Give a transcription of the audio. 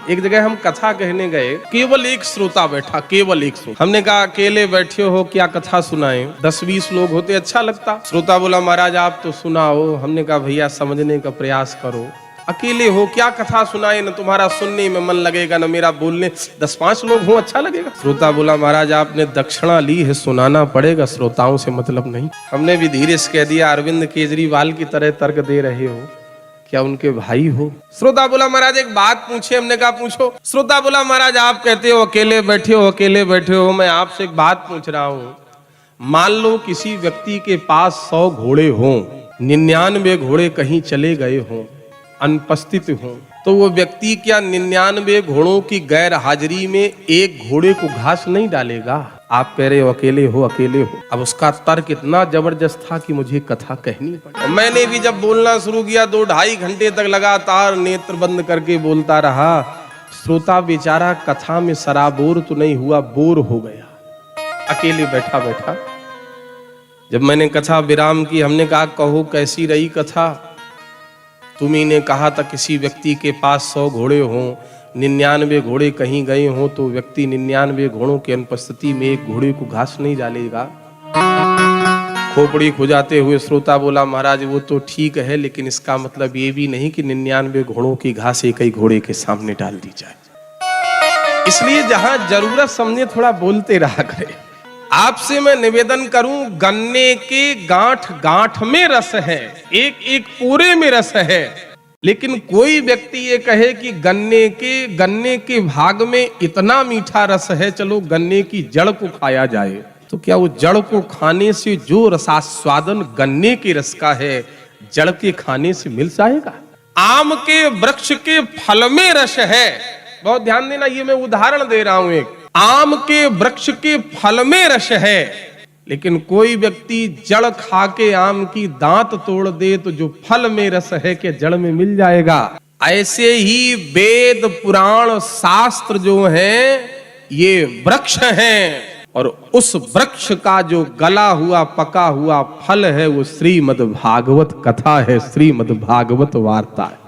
एक जगह हम कथा कहने गए, केवल एक श्रोता बैठा, केवल एक श्रोता। हमने कहा अकेले बैठे हो, क्या कथा सुनाएं? 10-20 लोग होते अच्छा लगता। श्रोता बोला महाराज आप तो सुनाओ। हमने कहा भैया समझने का प्रयास करो, अकेले हो क्या कथा सुनाए, न तुम्हारा सुनने में मन लगेगा न मेरा बोलने। 10-5 लोग हो अच्छा लगेगा। श्रोता बोला महाराज आपने दक्षिणा ली है, सुनाना पड़ेगा, श्रोताओं से मतलब नहीं। हमने भी धीरे से कह दिया अरविंद केजरीवाल की तरह तर्क दे रहे हो, क्या उनके भाई हो? श्रोता बोला महाराज एक बात पूछे। हमने कहा पूछो। श्रोता बोला महाराज आप कहते हो अकेले बैठे हो, अकेले बैठे हो, मैं आपसे एक बात पूछ रहा हूं। मान लो किसी व्यक्ति के पास 100 घोड़े हों, 99 घोड़े कहीं चले गए हों, अनुपस्थित हों, तो वो व्यक्ति क्या 99 घोड़ों की गैर हाजिरी में एक घोड़े को घास नहीं डालेगा? आप कह रहे हो अकेले हो, अकेले हो। अब उसका तर्क इतना जबरदस्त था कि मुझे कथा कहनी पड़ी। मैंने भी जब बोलना शुरू किया 2-2.5 घंटे तक लगातार नेत्र बंद करके बोलता रहा। श्रोता बेचारा कथा में सराबोर तो नहीं हुआ, बोर हो गया, अकेले बैठा बैठा। जब मैंने कथा विराम की, हमने कहा कहो कैसी रही कथा? तुम्ही ने कहा था किसी व्यक्ति के पास 100 घोड़े हों, 99 घोड़े कहीं गए हों, तो व्यक्ति 99 घोड़ों की अनुपस्थिति में एक घोड़े को घास नहीं डालेगा। खोपड़ी खुजाते हुए श्रोता बोला महाराज वो तो ठीक है, लेकिन इसका मतलब ये भी नहीं कि 99 घोड़ों की घास एक ही घोड़े के सामने डाल दी जाए। इसलिए जहां जरूरत समझे थोड़ा बोलते रहा करें। आपसे मैं निवेदन करूं, गन्ने के गांठ गांठ में रस है, एक एक पूरे में रस है, लेकिन कोई व्यक्ति ये कहे कि गन्ने के भाग में इतना मीठा रस है, चलो गन्ने की जड़ को खाया जाए, तो क्या वो जड़ को खाने से जो रसास्वादन गन्ने के रस का है, जड़ के खाने से मिल जाएगा? आम के वृक्ष के फल में रस है। बहुत ध्यान देना, ये मैं उदाहरण दे रहा हूं। एक आम के वृक्ष के फल में रस है, लेकिन कोई व्यक्ति जड़ खा के आम की दांत तोड़ दे तो जो फल में रस है क्या जड़ में मिल जाएगा? ऐसे ही वेद पुराण शास्त्र जो हैं ये वृक्ष हैं, और उस वृक्ष का जो गला हुआ पका हुआ फल है वो श्रीमद् भागवत कथा है, श्रीमद् भागवत वार्ता है।